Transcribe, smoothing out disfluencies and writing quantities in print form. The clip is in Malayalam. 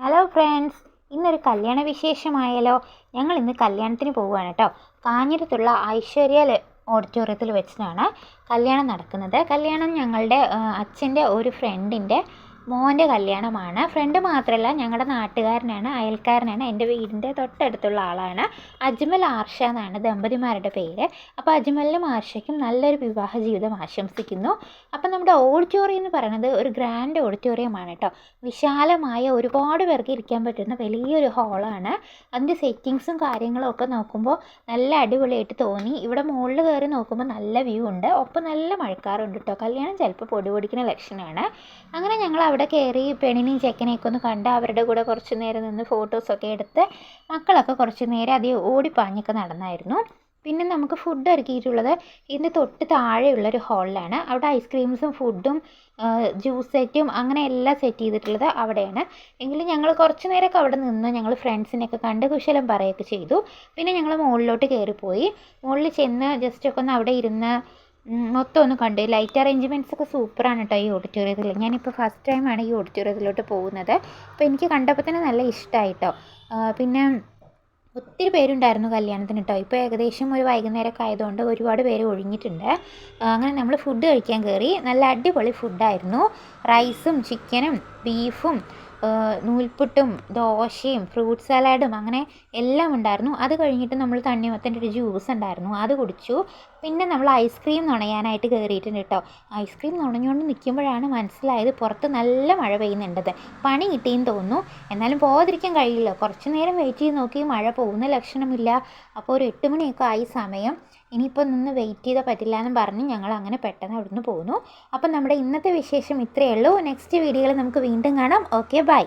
ഹലോ ഫ്രണ്ട്സ്, ഇന്നൊരു കല്യാണ വിശേഷമായാലോ. ഞങ്ങൾ ഇന്ന് കല്യാണത്തിന് പോവുകയാണ് കേട്ടോ. കാഞ്ഞിരത്തുള്ള ഐശ്വര്യ ഓഡിറ്റോറിയത്തിൽ വെച്ചിട്ടാണ് കല്യാണം നടക്കുന്നത്. കല്യാണം ഞങ്ങളുടെ അച്ഛൻ്റെ ഒരു ഫ്രണ്ടിൻ്റെ മോൻ്റെ കല്യാണമാണ്. ഫ്രണ്ട് മാത്രമല്ല, ഞങ്ങളുടെ നാട്ടുകാരനാണ്, അയൽക്കാരനാണ്, എൻ്റെ വീടിൻ്റെ തൊട്ടടുത്തുള്ള ആളാണ്. അജ്മൽ ആർഷ എന്നാണ് ദമ്പതിമാരുടെ പേര്. അപ്പോൾ അജ്മലിനും ആർഷയ്ക്കും നല്ലൊരു വിവാഹ ജീവിതം ആശംസിക്കുന്നു. അപ്പം നമ്മുടെ ഓഡിറ്റോറിയം എന്ന് പറയുന്നത് ഒരു ഗ്രാൻഡ് ഓഡിറ്റോറിയമാണ് കേട്ടോ. വിശാലമായ ഒരുപാട് പേർക്ക് ഇരിക്കാൻ പറ്റുന്ന വലിയൊരു ഹാളാണ്. അതിൻ്റെ സെറ്റിങ്സും കാര്യങ്ങളും ഒക്കെ നോക്കുമ്പോൾ നല്ല അടിപൊളിയായിട്ട് തോന്നി. ഇവിടെ മുകളിൽ കയറി നോക്കുമ്പോൾ നല്ല വ്യൂ ഉണ്ട്, ഒപ്പം നല്ല മഴക്കാറുണ്ട് കേട്ടോ. കല്യാണം ചിലപ്പോൾ പൊടി പൊടിക്കുന്ന ലക്ഷണമാണ്. അങ്ങനെ ഞങ്ങൾ അവിടെ കയറി പെണ്ണിനെയും ചെക്കനെയൊക്കെ ഒന്ന് കണ്ട് അവരുടെ കൂടെ കുറച്ച് നേരം നിന്ന് ഫോട്ടോസൊക്കെ എടുത്ത് മക്കളൊക്കെ കുറച്ച് നേരം അധികം ഓടിപ്പാഞ്ഞൊക്കെ നടന്നായിരുന്നു. പിന്നെ നമുക്ക് ഫുഡ് ഒരുക്കിയിട്ടുള്ളത് ഇതിൻ്റെ തൊട്ട് താഴെയുള്ളൊരു ഹാളിലാണ്. അവിടെ ഐസ്ക്രീംസും ഫുഡും ജ്യൂസ് സെറ്റും അങ്ങനെ എല്ലാം സെറ്റ് ചെയ്തിട്ടുള്ളത് അവിടെയാണ്. എങ്കിലും ഞങ്ങൾ കുറച്ച് നേരമൊക്കെ അവിടെ നിന്ന് ഞങ്ങൾ ഫ്രണ്ട്സിനെയൊക്കെ കണ്ട് കുശലം പറയുകയൊക്കെ ചെയ്തു. പിന്നെ ഞങ്ങൾ മുകളിലോട്ട് കയറിപ്പോയി. മുകളിൽ ചെന്ന് ജസ്റ്റ് ഒക്കെ ഒന്ന് അവിടെ ഇരുന്ന് മൊത്തം ഒന്ന് കണ്ട്. ലൈറ്റ് അറേഞ്ച്മെൻറ്റ്സ് ഒക്കെ സൂപ്പറാണ് കേട്ടോ ഈ ഓഡിറ്റോറിയത്തിൽ. ഞാനിപ്പോൾ ഫസ്റ്റ് ടൈമാണ് ഈ ഓഡിറ്റോറിയത്തിലോട്ട് പോകുന്നത്. അപ്പോൾ എനിക്ക് കണ്ടപ്പോൾ തന്നെ നല്ല ഇഷ്ടമായി കേട്ടോ. പിന്നെ ഒത്തിരി പേരുണ്ടായിരുന്നു കല്യാണത്തിന് കേട്ടോ. ഇപ്പോൾ ഏകദേശം ഒരു വൈകുന്നേരമൊക്കെ ആയതുകൊണ്ട് ഒരുപാട് പേര് ഒഴിഞ്ഞിട്ടുണ്ട്. അങ്ങനെ നമ്മൾ ഫുഡ് കഴിക്കാൻ കയറി. നല്ല അടിപൊളി ഫുഡായിരുന്നു. റൈസും ചിക്കനും ബീഫും നൂൽപുട്ടും ദോശയും ഫ്രൂട്ട് സലാഡും അങ്ങനെ എല്ലാം ഉണ്ടായിരുന്നു. അത് കഴിഞ്ഞിട്ട് നമ്മൾ തണ്ണിമത്തൻ്റെ ഒരു ജ്യൂസ് ഉണ്ടായിരുന്നു, അത് കുടിച്ചു. പിന്നെ നമ്മൾ ഐസ്ക്രീം നുണയാനായിട്ട് കയറിയിട്ടുണ്ട് കേട്ടോ. ഐസ്ക്രീം നുണഞ്ഞുകൊണ്ട് നിൽക്കുമ്പോഴാണ് മനസ്സിലായത് പുറത്ത് നല്ല മഴ പെയ്യുന്നുണ്ടത്. പണി കിട്ടിയെന്ന് തോന്നുന്നു. എന്നാലും പോകാതിരിക്കാൻ കഴിയില്ല. കുറച്ച് നേരം വെയിറ്റ് ചെയ്ത് നോക്കി, മഴ പോകുന്ന ലക്ഷണമില്ല. അപ്പോൾ ഒരു 8 മണിയൊക്കെ ആയി സമയം. ഇനിയിപ്പോൾ നിന്ന് വെയിറ്റ് ചെയ്താൽ പറ്റില്ല എന്ന് പറഞ്ഞ് ഞങ്ങൾ അങ്ങനെ പെട്ടെന്ന് അവിടുന്ന് പോന്നു. അപ്പം നമ്മുടെ ഇന്നത്തെ വിശേഷം ഇത്രയേ ഉള്ളൂ. നെക്സ്റ്റ് വീഡിയോയിൽ നമുക്ക് വീണ്ടും കാണാം. Okay, by.